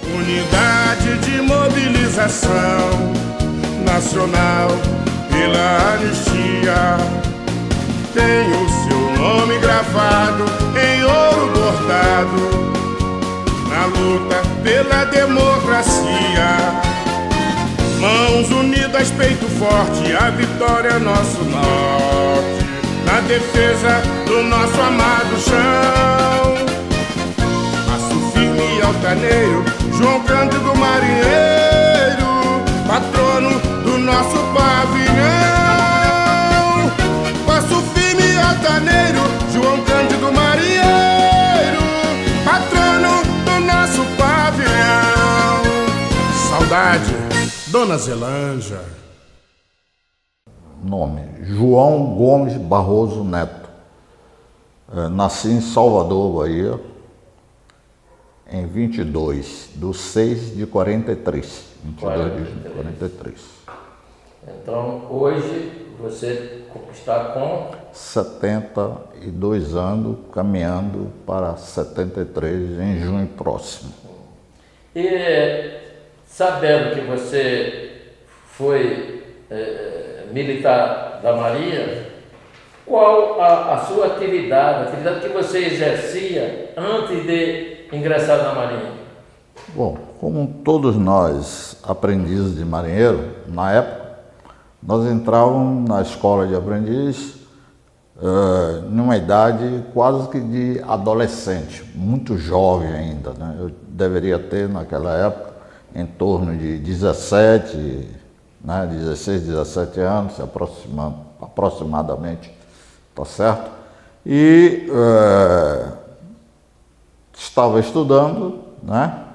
Unidade de mobilização nacional pela anistia tem o seu nome gravado em ouro bordado na luta pela democracia. Mãos unidas, peito forte, a vitória é nosso norte, na defesa do nosso amado chão. Passo firme e altaneiro, João Cândido Marinheiro, patrono do nosso pavilhão. Passo firme e altaneiro, João Cândido Marinheiro, patrono do nosso pavilhão. Saudade, Dona Zelanja. Nome: João Gomes Barroso Neto. Nasci em Salvador, Bahia, em 22/6/43. 22/43. Então, hoje você está com 72 anos, caminhando para 73 em junho próximo. E sabendo que você foi militar da Marinha, qual a sua atividade, a atividade que você exercia antes de ingressar na Marinha? Bom, como todos nós aprendizes de marinheiro, na época, nós entrávamos na escola de aprendiz numa idade quase que de adolescente, muito jovem ainda, né? Eu deveria ter naquela época em torno de 17, né? 16, 17 anos, aproximadamente, tá certo? E estava estudando, né?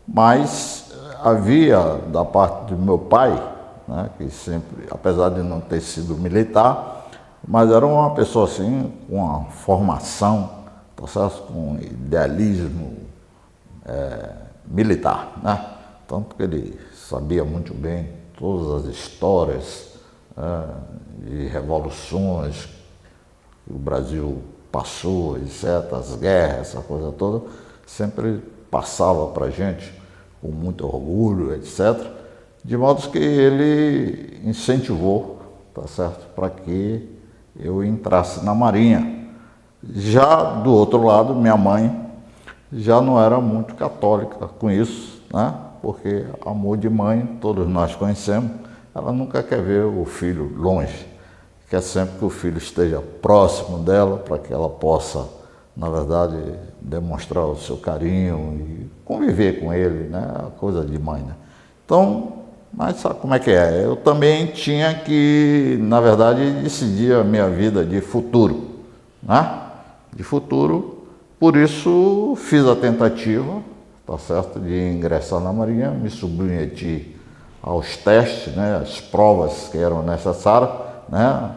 Mas havia da parte do meu pai, né? Que sempre, apesar de não ter sido militar, mas era uma pessoa assim, com uma formação, tá certo? Com idealismo militar, né? Tanto que ele sabia muito bem todas as histórias de revoluções que o Brasil passou, etc., as guerras, essa coisa toda, sempre passava para a gente com muito orgulho, etc., de modo que ele incentivou, tá certo, para que eu entrasse na Marinha. Já do outro lado, minha mãe já não era muito católica com isso, né? Porque amor de mãe, todos nós conhecemos, ela nunca quer ver o filho longe, quer sempre que o filho esteja próximo dela para que ela possa, na verdade, demonstrar o seu carinho e conviver com ele, né? A coisa de mãe, né? Então, mas sabe como é que é? Eu também tinha que, na verdade, decidir a minha vida de futuro, né? De futuro, por isso fiz a tentativa, tá certo, de ingressar na Marinha, me submeti aos testes, né? As provas que eram necessárias, né?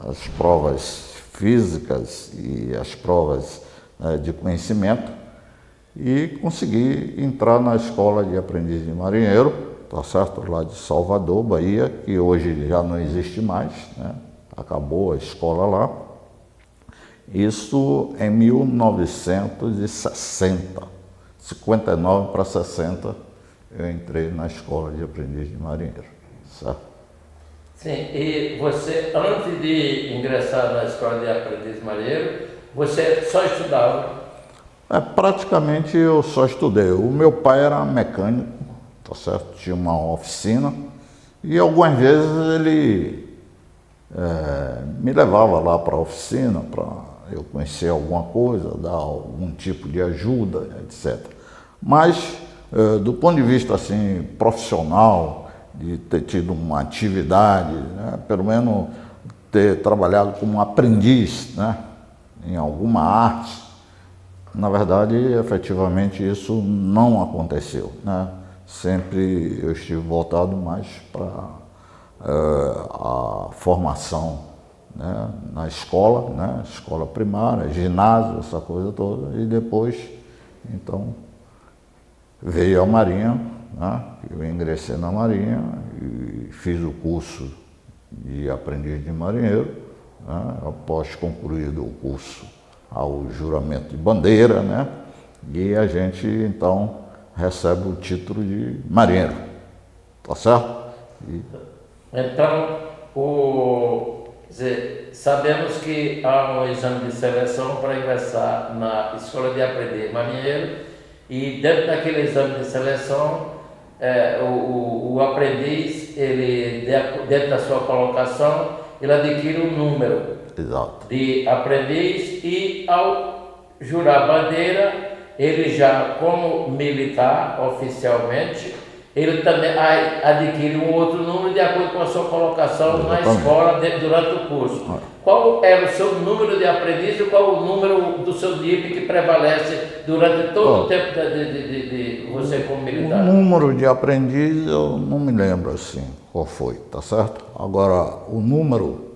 As provas físicas e as provas de conhecimento, e consegui entrar na escola de aprendiz de marinheiro, tá certo, lá de Salvador, Bahia, que hoje já não existe mais, né? Acabou a escola lá. Isso em 1960, 59 para 60, eu entrei na escola de aprendiz de marinheiro, certo? Sim, e você, antes de ingressar na escola de aprendiz marinheiro, você só estudava? Praticamente eu só estudei. O meu pai era mecânico, tá certo? Tinha uma oficina e algumas vezes ele me levava lá para a oficina para eu conhecer alguma coisa, dar algum tipo de ajuda, etc. Mas Do ponto de vista assim, profissional, de ter tido uma atividade, né? Pelo menos ter trabalhado como aprendiz, né? Em alguma arte, na verdade, efetivamente, isso não aconteceu, né? Sempre eu estive voltado mais para a formação, né? Na escola, né? Escola primária, ginásio, essa coisa toda, e depois, então, veio a Marinha, né? Eu ingressei na Marinha e fiz o curso de aprendiz de marinheiro, né? Após concluído o curso ao juramento de bandeira, né? E a gente então recebe o título de marinheiro, tá certo? Então, quer dizer, sabemos que há um exame de seleção para ingressar na escola de aprendiz marinheiro, e dentro daquele exame de seleção, o aprendiz, ele, dentro da sua colocação, ele adquire um número. Exato. De aprendiz, e ao jurar bandeira, ele já como militar oficialmente, ele também adquire um outro número de acordo com a sua colocação na escola durante o curso. Qual era o seu número de aprendiz e qual o número do seu NIP que prevalece durante todo o tempo de você como militar? O número de aprendiz eu não me lembro assim qual foi, tá certo? Agora, o número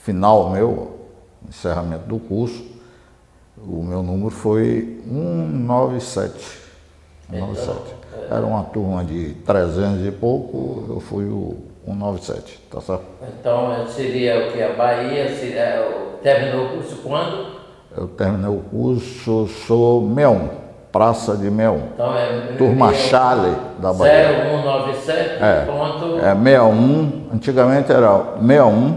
final meu, encerramento do curso, o meu número foi 197. 197. Era uma turma de 300 e pouco, eu fui o 197, tá certo? Então seria o que? A Bahia terminou o curso quando? Eu terminei o curso, sou 61, Praça de 61. Então turma Chale da Bahia. 0197 ponto... 61, antigamente era 61,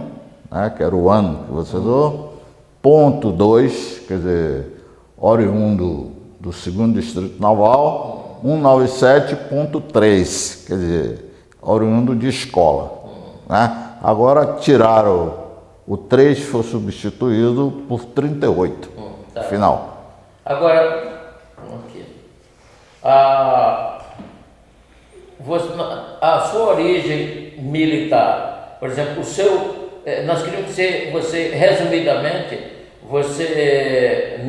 né, que era o ano que você usou, ponto 2, quer dizer, oriundo do 2º Distrito Naval, 197.3, quer dizer, oriundo de escola, né? Agora tiraram o 3, foi substituído por 38, tá. Final. Agora, aqui. A sua origem militar, por exemplo, nós queríamos que você resumidamente, você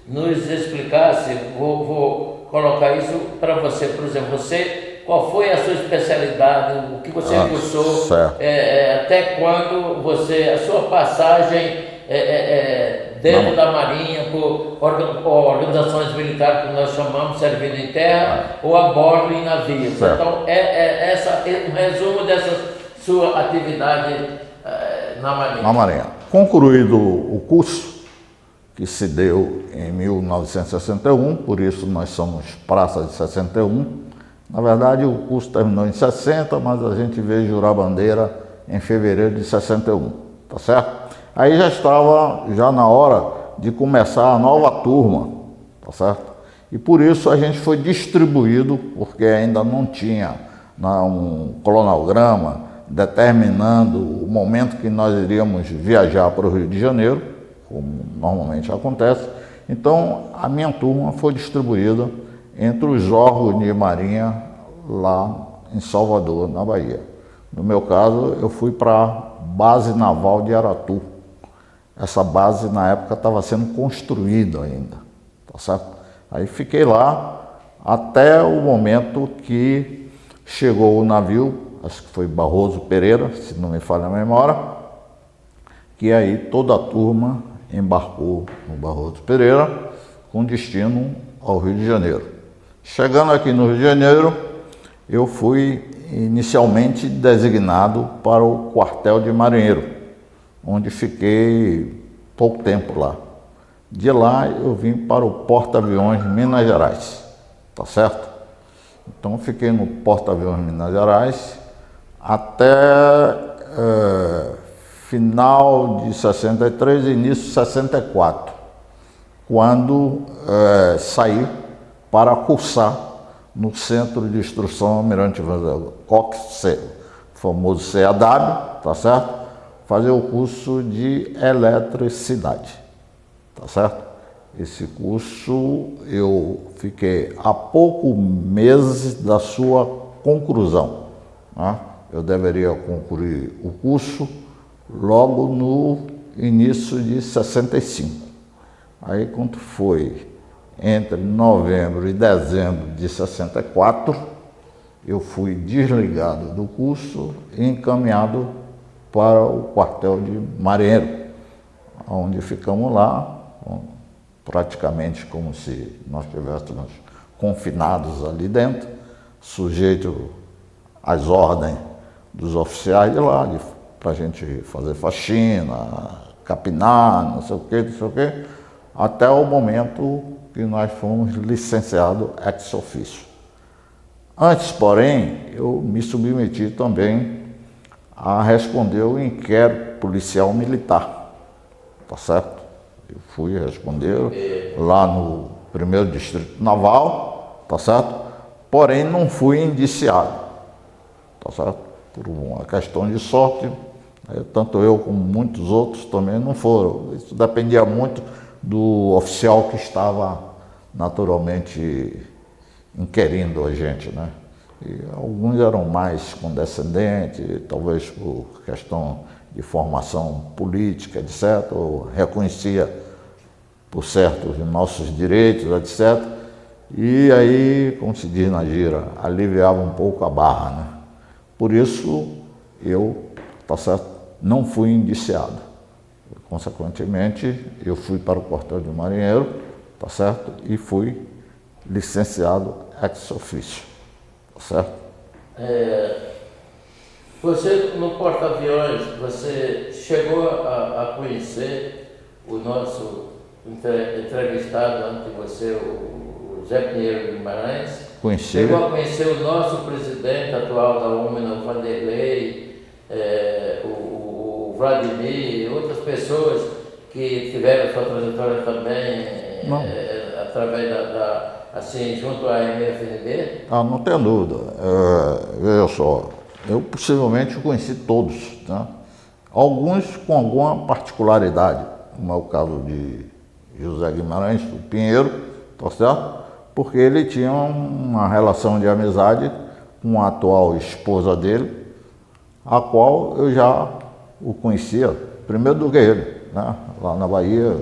nos explicasse, vou colocar isso para você, por exemplo, qual foi a sua especialidade, o que você cursou, até quando a sua passagem dentro da Marinha, por organizações militares, como nós chamamos, servindo em terra, ou a bordo em navios. Certo. Então, um resumo dessa sua atividade na Marinha. Na Marinha. Concluído o curso, que se deu em 1961, por isso nós somos Praça de 61. Na verdade, o curso terminou em 60, mas a gente veio jurar bandeira em fevereiro de 61, tá certo? Aí já estava na hora de começar a nova turma, tá certo? E por isso a gente foi distribuído, porque ainda não tinha um cronograma determinando o momento que nós iríamos viajar para o Rio de Janeiro, como normalmente acontece. Então, a minha turma foi distribuída entre os órgãos de marinha lá em Salvador, na Bahia. No meu caso, eu fui para a Base Naval de Aratu. Essa base, na época, estava sendo construída ainda, tá certo? Aí fiquei lá até o momento que chegou o navio, acho que foi Barroso Pereira, se não me falha a memória, que aí toda a turma embarcou no Barroso Pereira com destino ao Rio de Janeiro. Chegando aqui no Rio de Janeiro, eu fui inicialmente designado para o quartel de marinheiro, onde fiquei pouco tempo lá. De lá eu vim para o porta-aviões Minas Gerais, tá certo? Então fiquei no porta-aviões Minas Gerais até final de 63 e início de 64, quando saí para cursar no Centro de Instrução Almirante Cox, famoso CAW, tá certo? Fazer o curso de eletricidade, tá certo? Esse curso eu fiquei há poucos meses da sua conclusão, né? Eu deveria concluir o curso logo no início de 65. Aí, quando foi entre novembro e dezembro de 64, eu fui desligado do curso e encaminhado para o quartel de marinheiro, onde ficamos lá, praticamente como se nós estivéssemos confinados ali dentro, sujeito às ordens dos oficiais de lá, para a gente fazer faxina, capinar, não sei o quê, até o momento que nós fomos licenciados ex officio. Antes, porém, eu me submeti também a responder o inquérito policial militar, tá certo? Eu fui responder lá no 1º Distrito Naval, tá certo? Porém, não fui indiciado, tá certo? Por uma questão de sorte, tanto eu como muitos outros também não foram. Isso dependia muito do oficial que estava naturalmente inquirindo a gente, né? E alguns eram mais condescendentes, talvez por questão de formação política, etc., ou reconhecia por certo os nossos direitos, etc. E aí, como se diz na gíria, aliviava um pouco a barra, né? Por isso, eu, tá certo, não fui indiciado. Consequentemente, eu fui para o quartel de marinheiro, tá certo, e fui licenciado ex officio, tá certo? Você, no porta-aviões, você chegou a conhecer o nosso entrevistado antes de você, o Zé Pinheiro Guimarães? Conheci. Chegou a conhecer o nosso presidente atual da UMINA, o Vanderlei, o Vladimir, outras pessoas que tiveram sua trajetória também através assim, junto à MFNB? Não tenho dúvida. Veja só, eu possivelmente conheci todos, né? Alguns com alguma particularidade, como é o caso de José Guimarães, do Pinheiro, tá certo? Porque ele tinha uma relação de amizade com a atual esposa dele, a qual eu já o conhecia, primeiro do que ele, né? Lá na Bahia,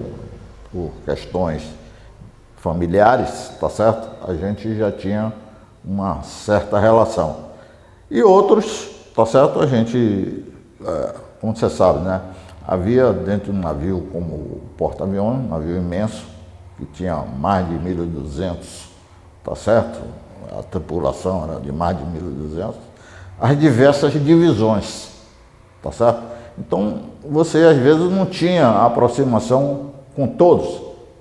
por questões familiares, tá certo? A gente já tinha uma certa relação. E outros, tá certo? A gente, como você sabe, né? Havia dentro de um navio como o porta-aviões, um navio imenso, que tinha mais de 1.200, tá certo? A tripulação era de mais de 1.200, as diversas divisões, tá certo? Então, você às vezes não tinha aproximação com todos,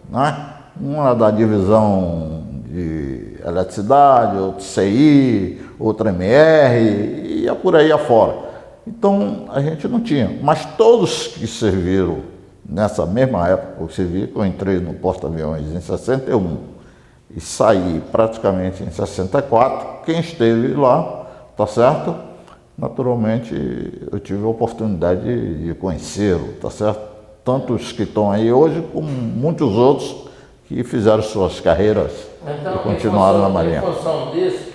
né? Uma da divisão de eletricidade, outra CI, outra MR, e ia por aí afora. Então, a gente não tinha, mas todos que serviram nessa mesma época que eu servi, que eu entrei no porta-aviões em 61 e saí praticamente em 64, quem esteve lá, tá certo? Naturalmente, eu tive a oportunidade de conhecê-lo, tá certo? Tanto os que estão aí hoje, como muitos outros que fizeram suas carreiras e continuaram na Marinha. Em função disso,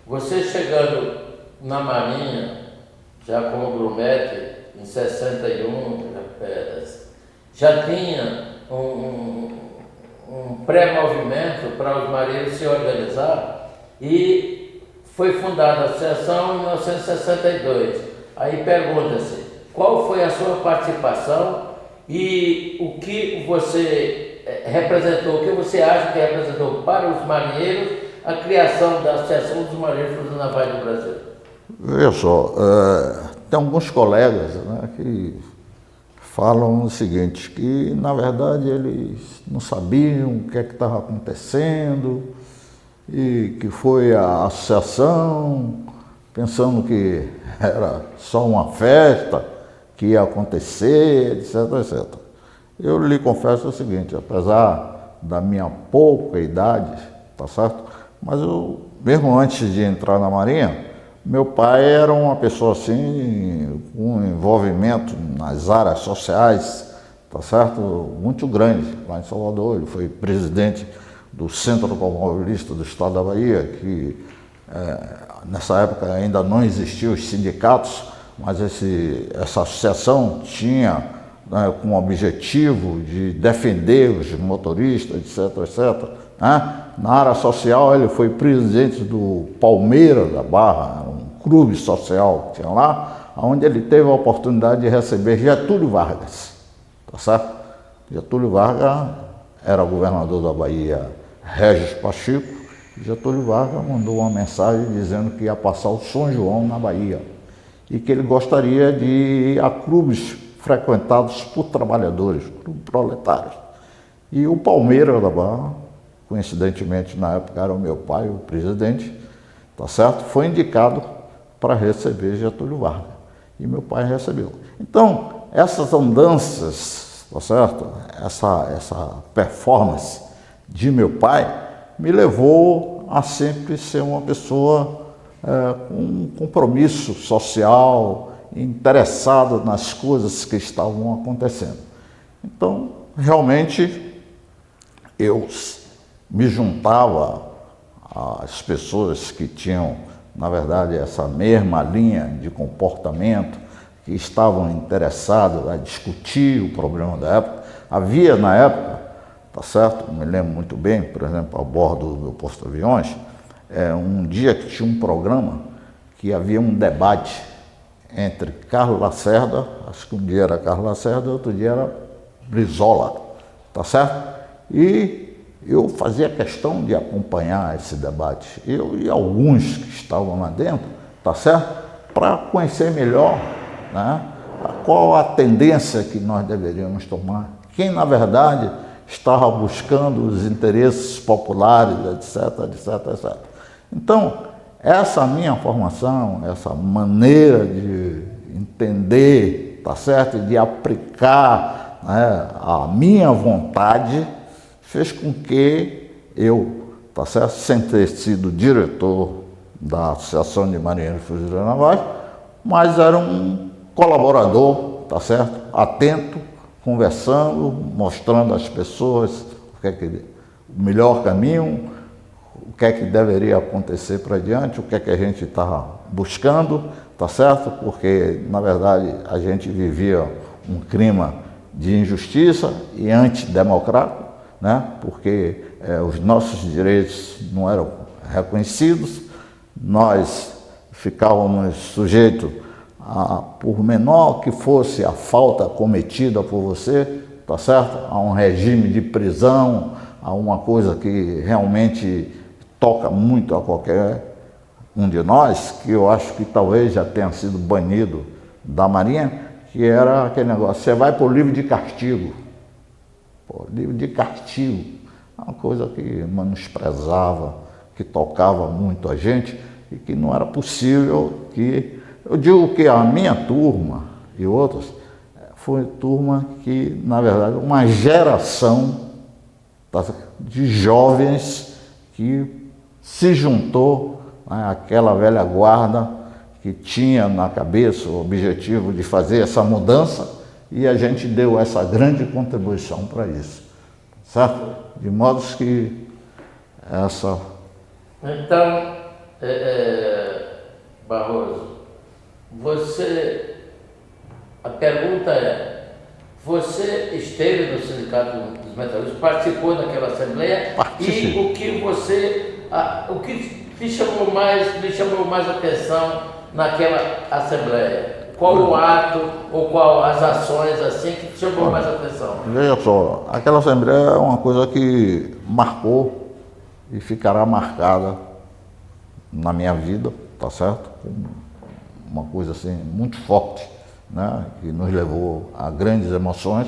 você chegando na Marinha, já como grumete, em 61, já tinha um pré-movimento para os marinheiros se organizar e foi fundada a associação em 1962. Aí pergunta-se, qual foi a sua participação e o que você representou, o que você acha que representou para os marinheiros a criação da Associação dos Marinheiros Navais do Brasil? Veja só, tem alguns colegas, né, que falam o seguinte, que na verdade eles não sabiam o que é que estava acontecendo e que foi a associação pensando que era só uma festa que ia acontecer, etc, etc. Eu lhe confesso o seguinte, apesar da minha pouca idade, tá certo? Mas eu, mesmo antes de entrar na Marinha, meu pai era uma pessoa assim, com envolvimento nas áreas sociais, tá certo? Muito grande lá em Salvador. Ele foi presidente do Centro Automobilista do Estado da Bahia, que nessa época ainda não existiam os sindicatos, mas essa associação tinha, né, como objetivo de defender os motoristas, etc, etc. Né? Na área social, ele foi presidente do Palmeiras da Barra, um clube social que tinha lá, onde ele teve a oportunidade de receber Getúlio Vargas, tá certo? Getúlio Vargas era governador da Bahia, Régis Pacheco. Getúlio Vargas mandou uma mensagem dizendo que ia passar o São João na Bahia e que ele gostaria de ir a clubes frequentados por trabalhadores, clubes proletários. E o Palmeiras da Barra, coincidentemente na época era o meu pai, o presidente, tá certo? Foi indicado para receber Getúlio Vargas. E meu pai recebeu. Então, essas andanças, tá certo? Essa performance de meu pai me levou a sempre ser uma pessoa com um compromisso social, interessado nas coisas que estavam acontecendo. Então, realmente, eu me juntava às pessoas que tinham, na verdade, essa mesma linha de comportamento, que estavam interessados a discutir o problema da época. Havia, na época, tá certo? Me lembro muito bem, por exemplo, a bordo do posto de aviões, um dia que tinha um programa que havia um debate entre Carlos Lacerda, acho que um dia era Carlos Lacerda, outro dia era Brizola, tá certo? E eu fazia questão de acompanhar esse debate, eu e alguns que estavam lá dentro, tá certo? Para conhecer melhor, né, qual a tendência que nós deveríamos tomar, quem na verdade estava buscando os interesses populares, etc, etc, etc. Então, essa minha formação, essa maneira de entender, tá certo, e de aplicar, né, a minha vontade, fez com que eu, tá certo, sem ter sido diretor da Associação de Marinheiros e Fuzileiros Navais, mas era um colaborador, tá certo, atento, conversando, mostrando às pessoas o melhor caminho, o que é que deveria acontecer para diante, o que é que a gente está buscando, tá certo? Porque, na verdade, a gente vivia um clima de injustiça e antidemocrático, né? Porque os nossos direitos não eram reconhecidos, nós ficávamos sujeitos por menor que fosse a falta cometida por você, tá certo? A um regime de prisão, a uma coisa que realmente toca muito a qualquer um de nós, que eu acho que talvez já tenha sido banido da Marinha, que era aquele negócio, você vai para o livro de castigo. Pô, livro de castigo, uma coisa que menosprezava, que tocava muito a gente e que não era possível que... Eu digo que a minha turma e outras foi turma que, na verdade, uma geração de jovens que se juntou, né, àquela velha guarda que tinha na cabeça o objetivo de fazer essa mudança e a gente deu essa grande contribuição para isso, certo? De modo que essa... Então, Barroso, a pergunta é, você esteve no Sindicato dos Metalúrgicos, participou daquela assembleia e o que lhe chamou mais atenção naquela assembleia? Qual o ato ou qual as ações assim que te chamou mais atenção? Veja só, aquela assembleia é uma coisa que marcou e ficará marcada na minha vida, tá certo? Uma coisa assim muito forte, né? Que nos levou a grandes emoções,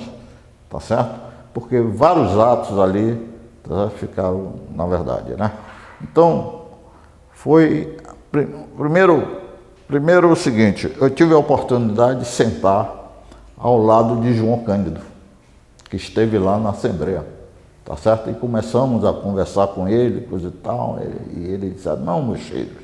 tá certo? Porque vários atos ali, tá, ficaram na verdade, né? Então, foi primeiro o seguinte, eu tive a oportunidade de sentar ao lado de João Cândido, que esteve lá na Assembleia, tá certo? E começamos a conversar com ele, coisa e tal, e ele disse, não, meus filhos,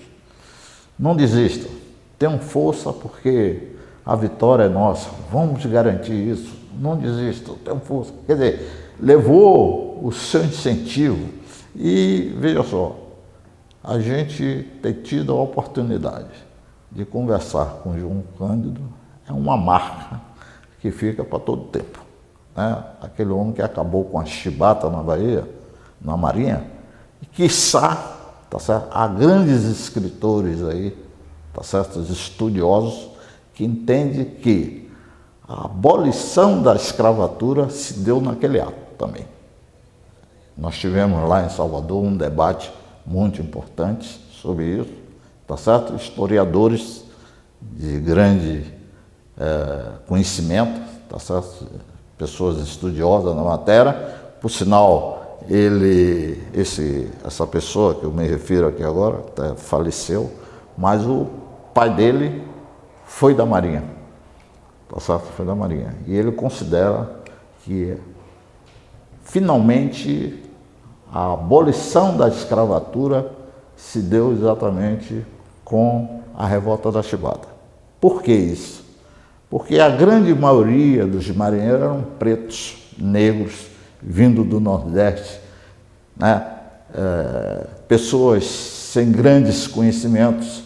não desistam, tenham força porque a vitória é nossa, vamos garantir isso, não desista, tenha força. Quer dizer, levou o seu incentivo e, veja só, a gente ter tido a oportunidade de conversar com João Cândido é uma marca que fica para todo o tempo. Né? Aquele homem que acabou com a chibata na Bahia, na Marinha, e quiçá, tá certo? Há grandes escritores aí, tá certo? Os estudiosos que entendem que a abolição da escravatura se deu naquele ato também. Nós tivemos lá em Salvador um debate muito importante sobre isso, tá certo? Historiadores de grande conhecimento, tá certo? Pessoas estudiosas na matéria. Por sinal, essa pessoa que eu me refiro aqui agora, até faleceu, mas o pai dele foi da Marinha, tá certo? Foi da Marinha. E ele considera que finalmente a abolição da escravatura se deu exatamente com a revolta da chibata. Por que isso? Porque a grande maioria dos marinheiros eram pretos, negros, vindo do Nordeste, né? Pessoas sem grandes conhecimentos,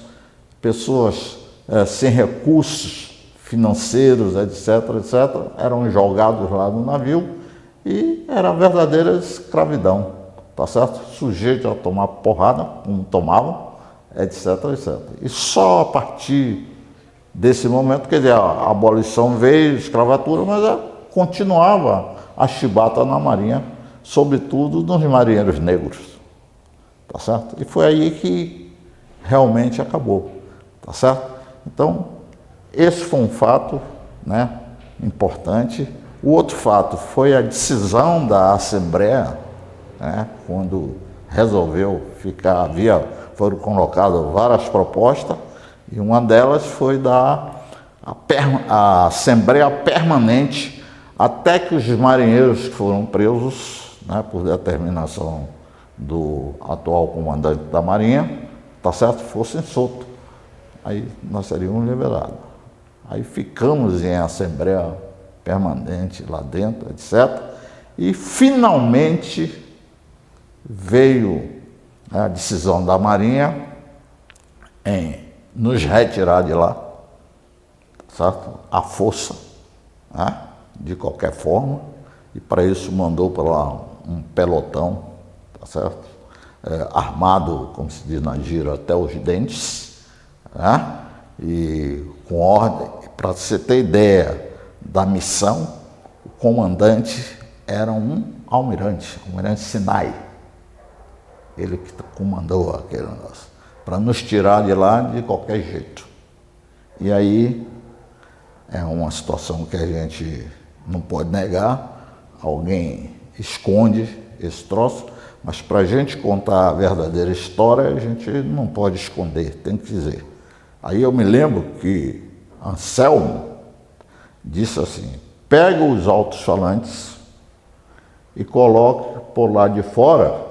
pessoas sem recursos financeiros, etc., etc., eram jogados lá no navio e era a verdadeira escravidão, tá certo? Sujeito a tomar porrada, como tomavam, etc., etc. E só a partir desse momento, quer dizer, a abolição veio, a escravatura, mas continuava a chibata na Marinha, sobretudo nos marinheiros negros, tá certo? E foi aí que realmente acabou, tá certo? Então, esse foi um fato, né, importante. O outro fato foi a decisão da Assembleia, né, quando resolveu ficar, foram colocadas várias propostas, e uma delas foi a Assembleia Permanente, até que os marinheiros que foram presos, né, por determinação do atual comandante da Marinha, tá certo, fossem soltos. Aí nós seríamos liberados. Aí ficamos em Assembleia Permanente lá dentro, etc. E finalmente veio a decisão da Marinha em nos retirar de lá, certo? À força, né? De qualquer forma, e para isso mandou para lá um pelotão, tá certo? Armado, como se diz na gíria, até os dentes, né? E com ordem. Para você ter ideia da missão, o comandante era um almirante, o almirante Sinai, ele que comandou aquele negócio, para nos tirar de lá de qualquer jeito. E aí é uma situação que a gente não pode negar, alguém esconde esse troço, mas para a gente contar a verdadeira história, a gente não pode esconder, tem que dizer. Aí eu me lembro que Anselmo disse assim: pega os alto-falantes e coloque por lá de fora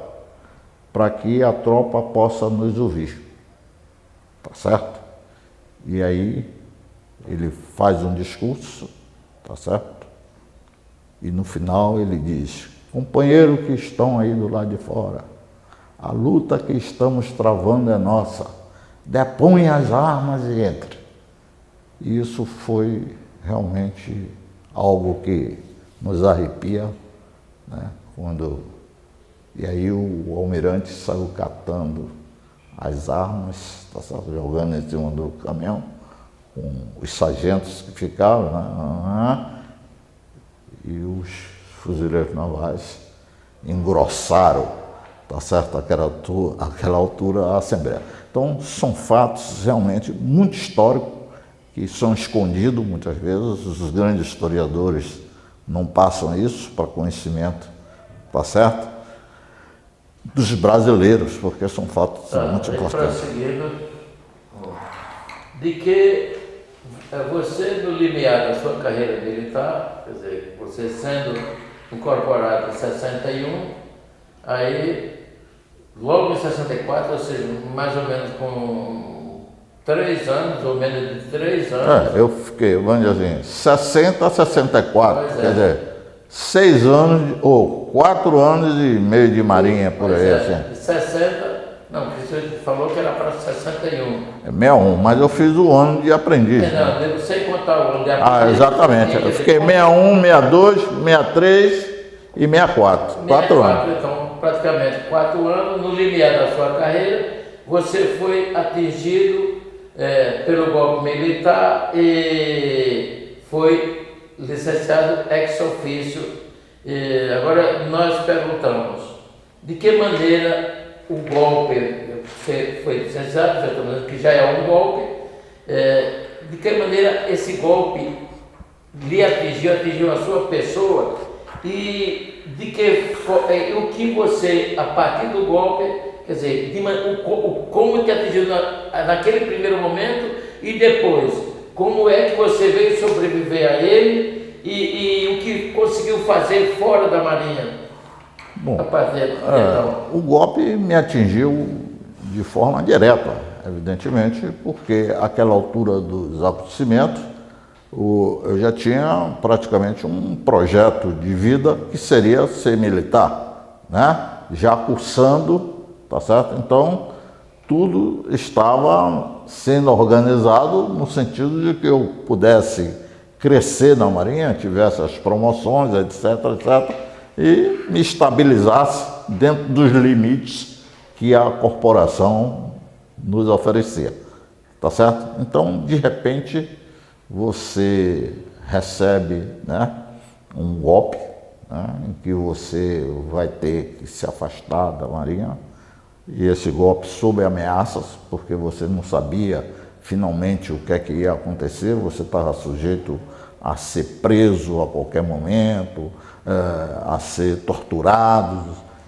para que a tropa possa nos ouvir, tá certo? E aí ele faz um discurso, tá certo? E no final ele diz: companheiro que estão aí do lado de fora, a luta que estamos travando é nossa, depõe as armas e entre. E isso foi realmente algo que nos arrepia, né? E aí o almirante saiu catando as armas, tá certo? Jogando em cima do caminhão, com os sargentos que ficaram, né? E os fuzileiros navais engrossaram, tá certo? Aquela altura a Assembleia. Então são fatos realmente muito históricos que são escondidos muitas vezes, os grandes historiadores não passam isso para conhecimento, tá certo? Dos brasileiros, porque são fatos muito importantes. Prosseguindo, de que você, no limiar da sua carreira militar, quer dizer, você sendo incorporado em 61, aí logo em 64, ou seja, mais ou menos com 3 anos, ou menos de 3 anos. Eu fiquei, vamos dizer assim, 60 a 64, Pois é. quer dizer, 6 anos, ou 4 anos e meio de marinha, por aí, assim. De 60, não, você falou que era para 61. É 61, mas eu fiz o ano de aprendiz. Não, eu não sei contar o ano de aprendiz. Exatamente. Eu fiquei 61, 62, 63 e 64. 4 anos. Então, praticamente 4 anos, no limiar da sua carreira, você foi atingido pelo golpe militar e foi licenciado ex officio. Agora nós perguntamos, de que maneira o golpe, você foi licenciado, já estamos dizendo que já é um golpe, de que maneira esse golpe lhe atingiu a sua pessoa e o que você, a partir do golpe, quer dizer, como te atingiu naquele primeiro momento e depois, como é que você veio sobreviver a ele e o que conseguiu fazer fora da Marinha? Bom, A partir então. o golpe me atingiu de forma direta, evidentemente, porque àquela altura dos acontecimentos, eu já tinha praticamente um projeto de vida que seria ser militar, né? Já cursando, tá certo? Então, tudo estava sendo organizado no sentido de que eu pudesse crescer na Marinha, tivesse as promoções, etc, etc, e me estabilizasse dentro dos limites que a corporação nos oferecia, tá certo? Então, de repente, você recebe, né, um golpe, né, em que você vai ter que se afastar da Marinha, e esse golpe sob ameaças, porque você não sabia finalmente o que é que ia acontecer, você estava sujeito a ser preso a qualquer momento, a ser torturado,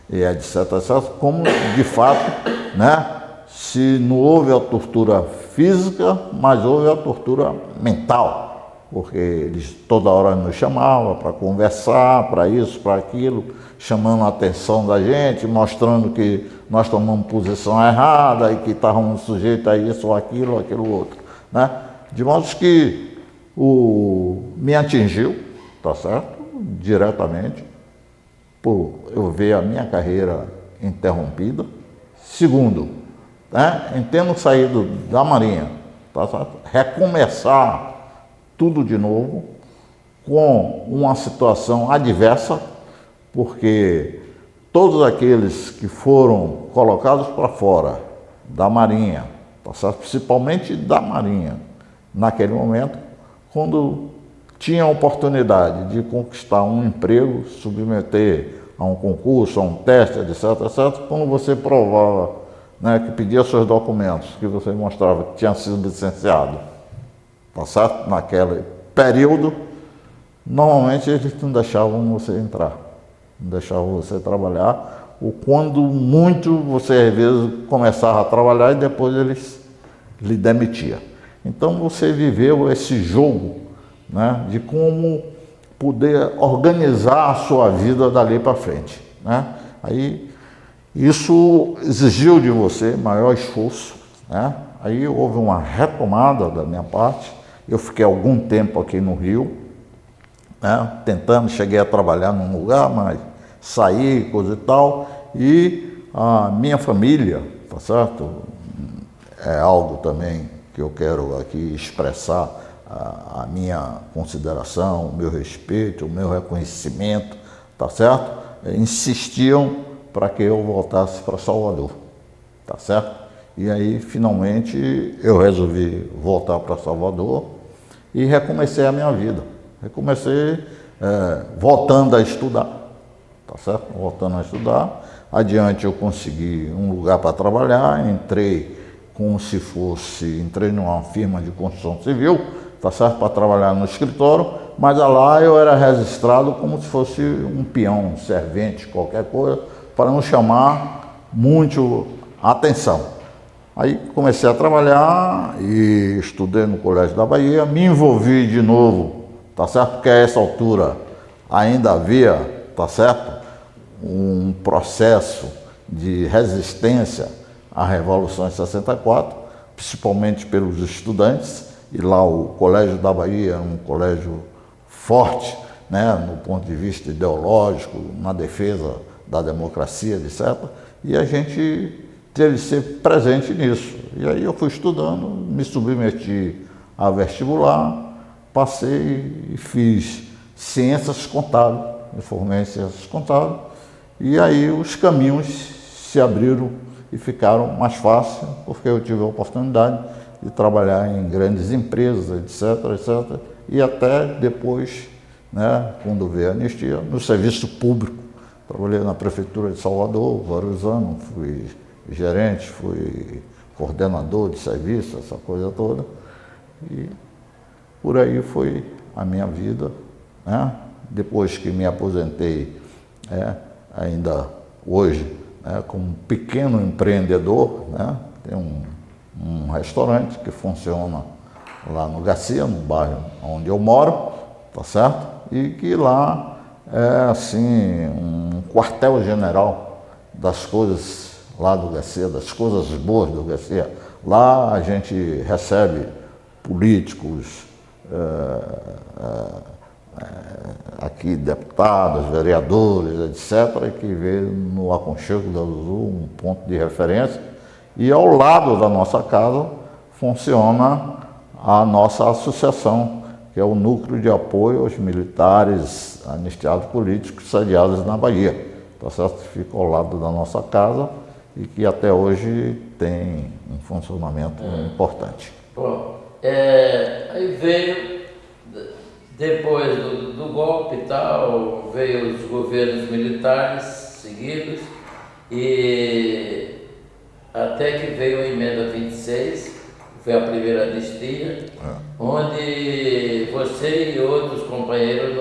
e etc, etc, como de fato, né, se não houve a tortura física, mas houve a tortura mental, porque eles toda hora nos chamavam para conversar, para isso, para aquilo, chamando a atenção da gente, mostrando que nós tomamos posição errada e que estávamos sujeitos a isso ou aquilo outro, né? De modo que me atingiu, tá certo? Diretamente, por eu ver a minha carreira interrompida. Segundo, né, em tendo saído da Marinha, tá certo? Recomeçar tudo de novo com uma situação adversa, porque todos aqueles que foram colocados para fora da Marinha, tá certo? Principalmente da Marinha, naquele momento, quando tinha a oportunidade de conquistar um emprego, submeter a um concurso, a um teste, etc, etc, quando você provava, né, que pedia seus documentos, que você mostrava que tinha sido licenciado, tá certo? Naquele período, normalmente eles não deixavam você entrar, não deixavam você trabalhar, ou quando muito você às vezes começava a trabalhar e depois eles lhe demitiam. Então você viveu esse jogo, né, de como poder organizar a sua vida dali para frente, né? Aí isso exigiu de você maior esforço, né? Aí houve uma retomada da minha parte. Eu fiquei algum tempo aqui no Rio, né, cheguei a trabalhar num lugar, mas saí, coisa e tal, e a minha família, tá certo? É algo também que eu quero aqui expressar a minha consideração, o meu respeito, o meu reconhecimento, tá certo? Insistiam para que eu voltasse para Salvador, tá certo? E aí, finalmente, eu resolvi voltar para Salvador e recomecei a minha vida. Recomecei voltando a estudar, tá certo? Voltando a estudar. Adiante eu consegui um lugar para trabalhar, entrei numa firma de construção civil, tá certo? Para trabalhar no escritório, mas lá eu era registrado como se fosse um peão, um servente, qualquer coisa, para não chamar muito a atenção. Aí comecei a trabalhar e estudei no Colégio da Bahia, me envolvi de novo, tá certo? Porque a essa altura ainda havia, tá certo, um processo de resistência à Revolução de 64, principalmente pelos estudantes, e lá o Colégio da Bahia é um colégio forte, né, no ponto de vista ideológico, na defesa da democracia, etc. E a gente teve que ser presente nisso. E aí eu fui estudando, me submeti a vestibular, passei e fiz ciências contábeis, me formei em ciências contábeis, e aí os caminhos se abriram e ficaram mais fáceis, porque eu tive a oportunidade de trabalhar em grandes empresas, etc, etc, e até depois, né, quando veio a anistia, no serviço público. Trabalhei na Prefeitura de Salvador vários anos, fui gerente, fui coordenador de serviço, essa coisa toda, e por aí foi a minha vida, né? Depois que me aposentei, ainda hoje, como pequeno empreendedor, né? Tem um restaurante que funciona lá no Garcia, no bairro onde eu moro, tá certo? E que lá é assim um quartel-general das coisas lá do Garcia, das coisas boas do Garcia. Lá a gente recebe políticos, aqui deputados, vereadores, etc., que vê no Aconchego da Azul um ponto de referência. E ao lado da nossa casa funciona a nossa associação, que é o Núcleo de Apoio aos Militares Anistiados Políticos sediados na Bahia. Tá certo? Fica ao lado da nossa casa e que até hoje tem um funcionamento importante. Bom, aí veio, depois do golpe e tal, veio os governos militares seguidos, e até que veio a emenda 26, foi a primeira anistia, onde você e outros companheiros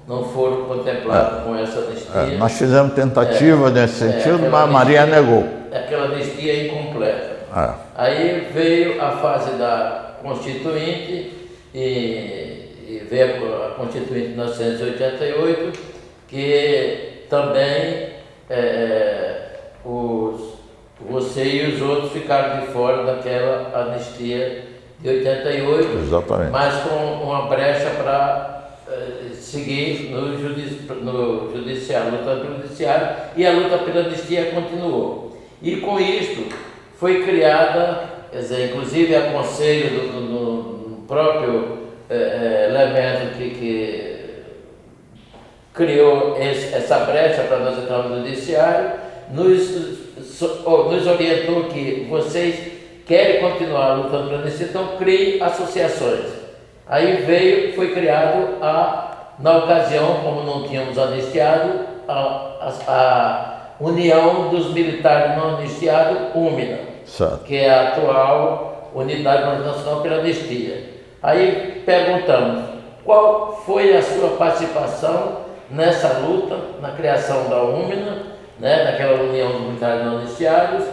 não foram contemplados com essa anistia. Nós fizemos tentativa nesse sentido, mas a Maria negou. Aquela anistia incompleta. Aí veio a fase da Constituinte, e veio a Constituinte de 1988, que também você e os outros ficaram de fora daquela anistia de 88, exatamente, mas com uma brecha para seguir no judiciário, luta pelo judiciário, e a luta pela anistia continuou. E com isto foi criada, quer dizer, inclusive a conselho do próprio elemento que criou essa brecha para nós entrarmos no judiciário, nos orientou que vocês querem continuar lutando pela anistia, então criem associações. Aí foi criado na ocasião, como não tínhamos anistiado, a União dos Militares Não Anistiados, UMINA, que é a atual Unidade Nacional pela Anistia. Aí perguntamos, qual foi a sua participação nessa luta, na criação da UMINA, né, naquela União dos Militares Não Anistiados,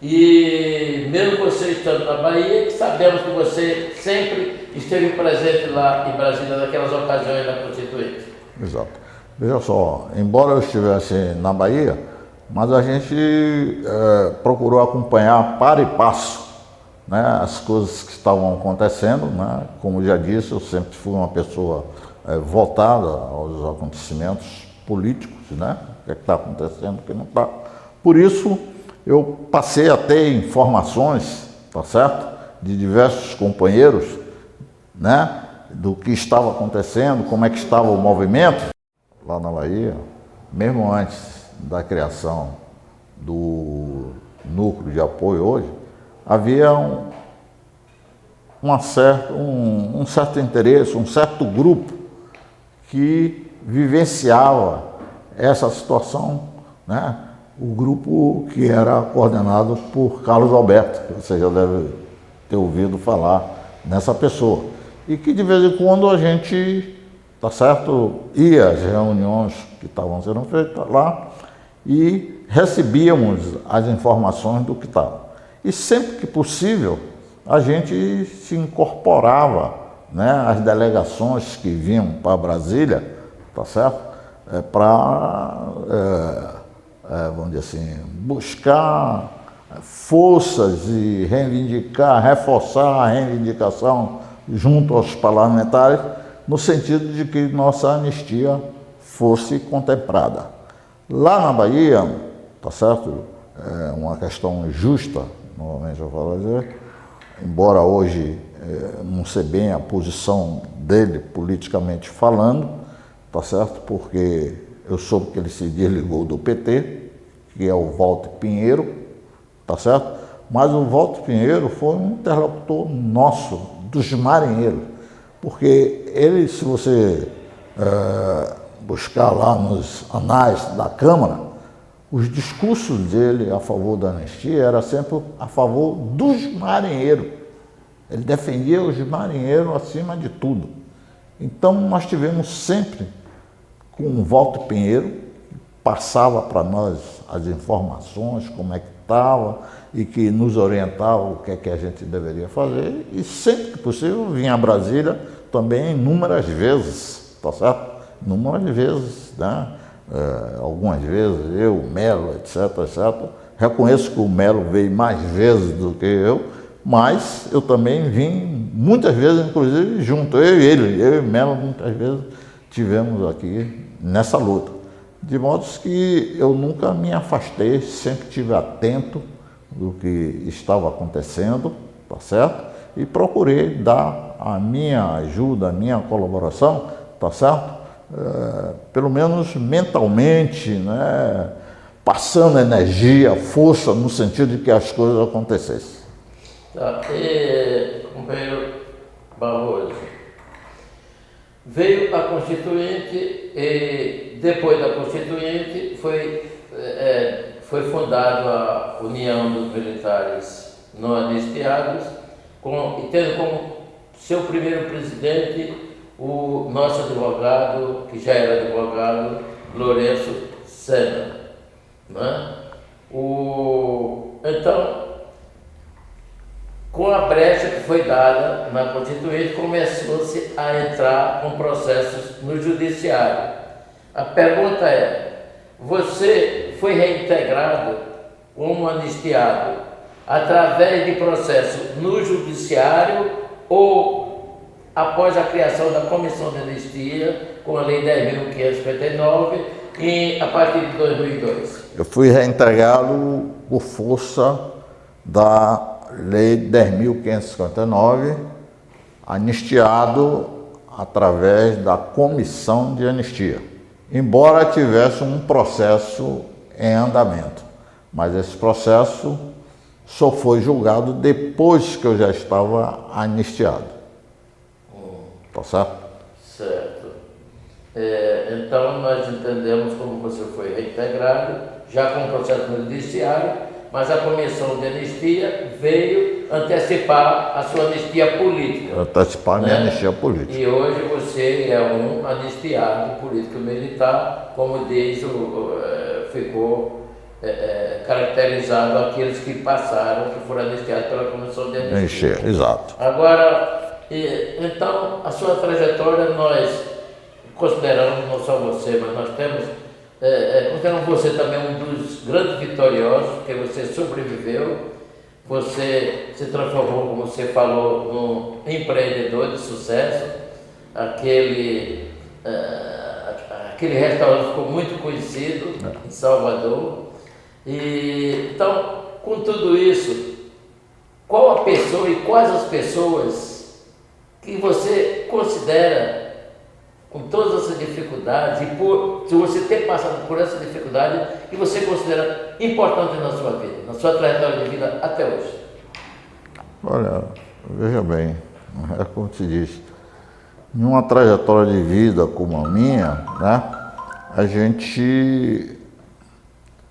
e mesmo você estando na Bahia, que sabemos que você sempre esteve presente lá em Brasília naquelas ocasiões da Constituinte. Exato. Veja só, embora eu estivesse na Bahia, mas a gente procurou acompanhar para e passo, né, as coisas que estavam acontecendo, né? Como já disse, eu sempre fui uma pessoa voltada aos acontecimentos políticos, né? O que está acontecendo, o que não está. Por isso, eu passei a ter informações, tá certo, de diversos companheiros, né, do que estava acontecendo, como é que estava o movimento lá na Bahia, mesmo antes da criação do núcleo de apoio hoje, havia um certo interesse, um certo grupo que vivenciava essa situação, né? O grupo que era coordenado por Carlos Alberto, que você já deve ter ouvido falar nessa pessoa, e que de vez em quando a gente, tá certo, ia às reuniões que estavam sendo feitas lá e recebíamos as informações do que estava. E sempre que possível, a gente se incorporava, né, às delegações que vinham para Brasília, tá certo, para, vamos dizer assim, buscar forças e reforçar a reivindicação junto aos parlamentares, no sentido de que nossa anistia fosse contemplada. Lá na Bahia, tá certo? É uma questão justa, novamente eu falo dizer, embora hoje não sei bem a posição dele politicamente falando, tá certo? Porque eu soube que ele se desligou do PT, que é o Walter Pinheiro, tá certo? Mas o Walter Pinheiro foi um interlocutor nosso, dos marinheiros, porque ele, se você buscar lá nos anais da Câmara, os discursos dele a favor da anistia era sempre a favor dos marinheiros. Ele defendia os marinheiros acima de tudo. Então nós tivemos sempre com o Walter Pinheiro, que passava para nós as informações, como é que estava, e que nos orientava o que é que a gente deveria fazer, e sempre que possível vinha a Brasília também inúmeras vezes, tá certo? Inúmeras vezes, né? Algumas vezes eu, Melo, etc, etc. Reconheço que o Melo veio mais vezes do que eu, mas eu também vim muitas vezes, inclusive junto, eu e Melo, muitas vezes tivemos aqui nessa luta. De modo que eu nunca me afastei, sempre estive atento do que estava acontecendo, tá certo? E procurei dar a minha ajuda, a minha colaboração, tá certo? Pelo menos mentalmente, né? Passando energia, força, no sentido de que as coisas acontecessem. Tá. E, companheiro Barroso, veio a Constituinte e depois da Constituinte foi fundada a União dos Militares Não Anistiados, e tendo como seu primeiro presidente o nosso advogado, que já era advogado, Lourenço Senna, né? Então, com a brecha que foi dada na Constituinte, começou-se a entrar com processos no Judiciário. A pergunta é, você foi reintegrado como anistiado através de processo no Judiciário ou após a criação da Comissão de Anistia, com a Lei 10.559, a partir de 2002? Eu fui reintegrado por força da Lei 10.559, anistiado através da Comissão de Anistia, embora tivesse um processo em andamento, mas esse processo só foi julgado depois que eu já estava anistiado. Tá certo? Certo. Então nós entendemos como você foi reintegrado, já com o processo no Judiciário, mas a Comissão de Anistia veio antecipar a sua anistia política. Antecipar a minha anistia política. E hoje você é um anistiado político-militar, como diz, ficou caracterizado aqueles que passaram, que foram anistiados pela Comissão de Anistia. Exato. Agora, então, a sua trajetória nós consideramos, não só você, mas nós consideramos você também um dos grandes vitoriosos, porque você sobreviveu, você se transformou, como você falou, num empreendedor de sucesso, aquele restaurante ficou muito conhecido em Salvador. Então, com tudo isso, qual a pessoa e quais as pessoas que você considera, com todas essas dificuldades, se você ter passado por essa dificuldade, que você considera importante na sua vida, na sua trajetória de vida até hoje? Olha, veja bem, é como se diz, em uma trajetória de vida como a minha, né, a gente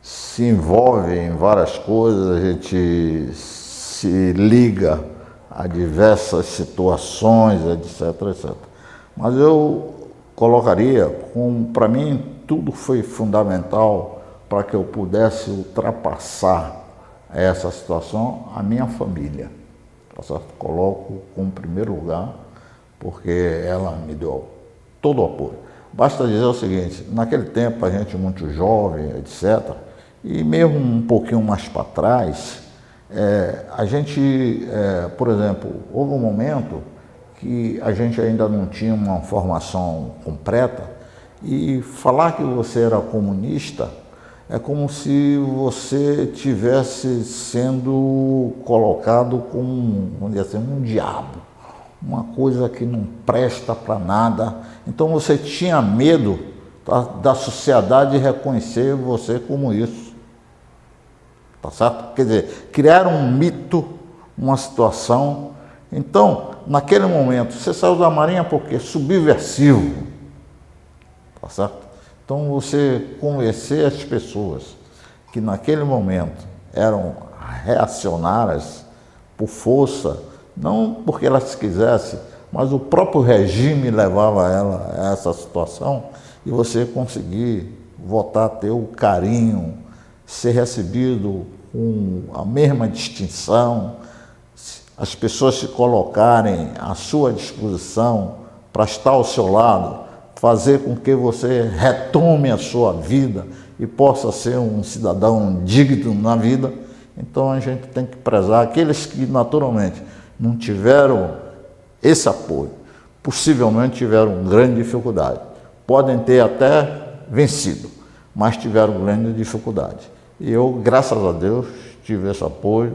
se envolve em várias coisas, a gente se liga a diversas situações, etc, etc. Mas eu colocaria, como para mim tudo foi fundamental para que eu pudesse ultrapassar essa situação, a minha família. Tá certo? Coloco como primeiro lugar, porque ela me deu todo o apoio. Basta dizer o seguinte, naquele tempo a gente muito jovem, etc, e mesmo um pouquinho mais para trás, A gente, por exemplo, houve um momento que a gente ainda não tinha uma formação completa e falar que você era comunista é como se você tivesse sendo colocado como, vamos dizer assim, um diabo, uma coisa que não presta para nada. Então você tinha medo da sociedade reconhecer você como isso. Tá certo? Quer dizer, criaram um mito, uma situação. Então, naquele momento, você saiu da Marinha porque subversivo. Tá certo? Então, você convencer as pessoas que naquele momento eram reacionárias por força, não porque elas quisessem, mas o próprio regime levava ela a essa situação, e você conseguir voltar a ter o carinho, ser recebido com a mesma distinção, as pessoas se colocarem à sua disposição para estar ao seu lado, fazer com que você retome a sua vida e possa ser um cidadão digno na vida. Então a gente tem que prezar aqueles que naturalmente não tiveram esse apoio, possivelmente tiveram grande dificuldade, podem ter até vencido, mas tiveram grande dificuldade. E eu, graças a Deus, tive esse apoio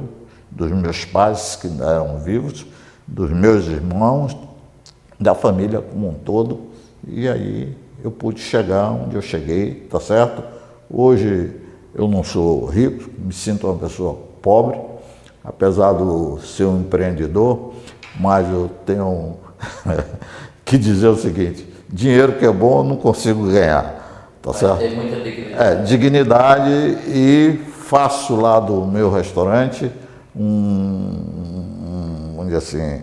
dos meus pais que ainda eram vivos, dos meus irmãos, da família como um todo, e aí eu pude chegar onde eu cheguei, tá certo? Hoje eu não sou rico, me sinto uma pessoa pobre, apesar de ser um empreendedor, mas eu tenho que dizer o seguinte: dinheiro que é bom eu não consigo ganhar, tá certo? Tem muita dignidade. Dignidade, e faço lá do meu restaurante vamos dizer assim,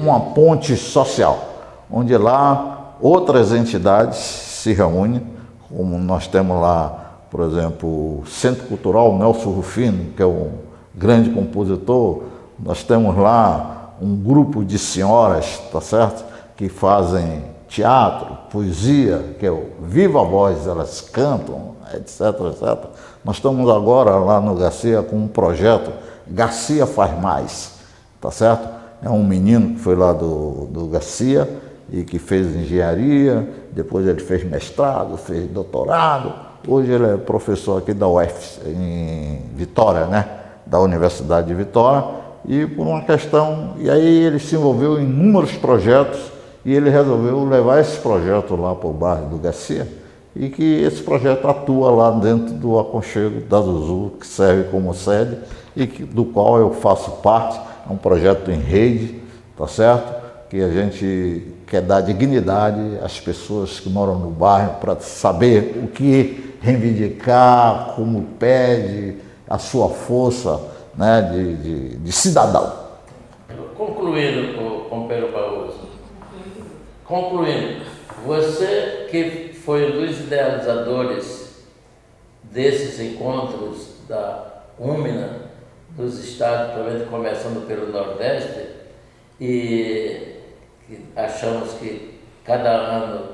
uma ponte social, onde lá outras entidades se reúnem, como nós temos lá, por exemplo, o Centro Cultural Nelson Rufino, que é um grande compositor. Nós temos lá um grupo de senhoras, tá certo, que fazem teatro, poesia, que é o Viva a Voz, elas cantam, etc, etc. Nós estamos agora lá no Garcia com um projeto Garcia Faz Mais, tá certo? É um menino que foi lá do Garcia e que fez engenharia, depois ele fez mestrado, fez doutorado, hoje ele é professor aqui da UF, em Vitória, né? Da Universidade de Vitória, e por uma questão, e aí ele se envolveu em inúmeros projetos e ele resolveu levar esse projeto lá para o bairro do Garcia, e que esse projeto atua lá dentro do Aconchego da Zuzu, que serve como sede e do qual eu faço parte. É um projeto em rede, tá certo? Que a gente quer dar dignidade às pessoas que moram no bairro para saber o que reivindicar, como pede, a sua força, né, de cidadão. Concluindo, companheiro Barroso, você que foi um dos idealizadores desses encontros da UMINA, dos estados, provavelmente começando pelo Nordeste, e achamos que cada ano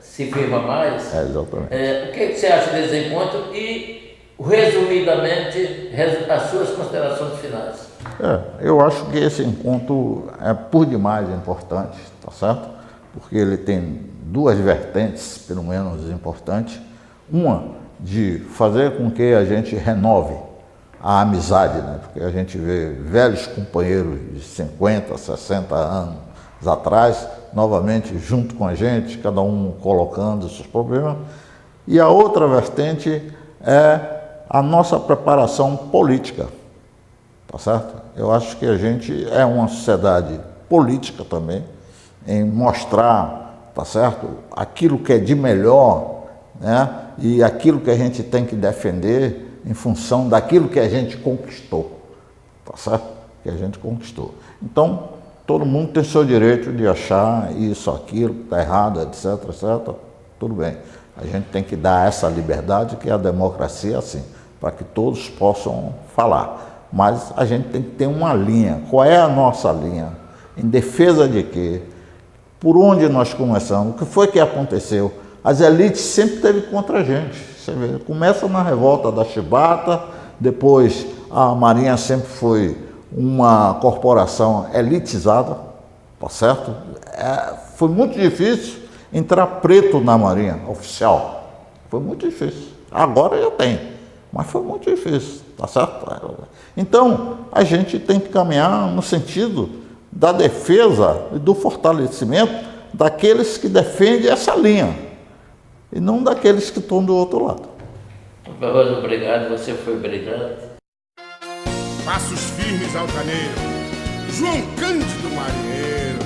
se firma mais. Exatamente. O que você acha desse encontro e, resumidamente, as suas considerações finais? Eu acho que esse encontro é por demais importante, tá certo? Porque ele tem duas vertentes, pelo menos, importantes. Uma, de fazer com que a gente renove a amizade, né? Porque a gente vê velhos companheiros de 50, 60 anos atrás, novamente junto com a gente, cada um colocando os seus problemas. E a outra vertente é a nossa preparação política, tá certo? Eu acho que a gente é uma sociedade política também, em mostrar, tá certo, aquilo que é de melhor, né? E aquilo que a gente tem que defender em função daquilo que a gente conquistou, tá certo? Que a gente conquistou. Então, todo mundo tem seu direito de achar isso, aquilo, que está errado, etc, etc. Tudo bem. A gente tem que dar essa liberdade, que a democracia é assim, para que todos possam falar. Mas a gente tem que ter uma linha. Qual é a nossa linha? Em defesa de quê? Por onde nós começamos? O que foi que aconteceu? as elites sempre teve contra a gente. Você vê, começa na revolta da Chibata, depois a Marinha sempre foi uma corporação elitizada, tá certo? Foi muito difícil entrar preto na Marinha oficial. Foi muito difícil. Agora já tem, mas foi muito difícil, tá certo? Então, a gente tem que caminhar no sentido da defesa e do fortalecimento daqueles que defendem essa linha e não daqueles que estão do outro lado. Barroso, obrigado, você foi brilhante. Passos firmes, altaneiro, João Cândido Marinheiro.